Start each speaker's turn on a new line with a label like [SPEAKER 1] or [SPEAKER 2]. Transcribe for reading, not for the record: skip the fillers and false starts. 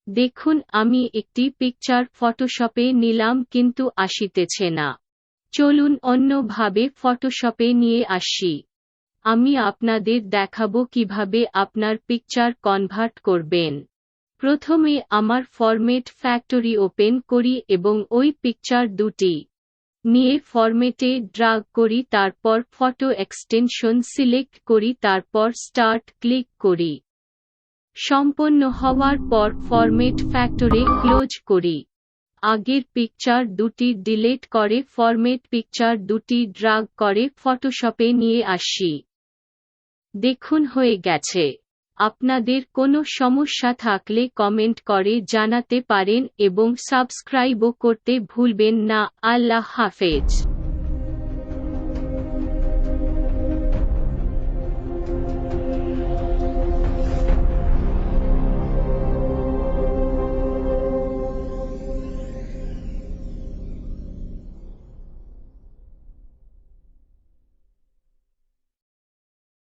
[SPEAKER 1] দেখুন আমি একটি পিকচার ফটোশপে নিলাম কিন্তু আসিতেছে না। চলুন অন্যভাবে ফটোশপে নিয়ে আসি। আমি আপনাদের দেখাবো কিভাবে আপনার পিকচার কনভার্ট করবেন। প্রথমে আমার ফরম্যাট ফ্যাক্টরি ওপেন করি এবং ওই পিকচার দুটি নিয়ে ফরম্যাটে ড্রাগ করি, তারপর ফটো এক্সটেনশন সিলেক্ট করি, তারপর স্টার্ট ক্লিক করি। সম্পন্ন হওয়ার পর ফরম্যাট ফ্যাক্টরে ক্লোজ করি। আগের পিকচার দুটি ডিলিট করে ফরম্যাট পিকচার দুটি ড্রাগ করে ফটোশপে নিয়ে আসি। দেখুন হয়ে গেছে। আপনাদের কোনো সমস্যা থাকলে কমেন্ট করে জানাতে পারেন এবং সাবস্ক্রাইবও করতে ভুলবেন না। আল্লাহ হাফেজ।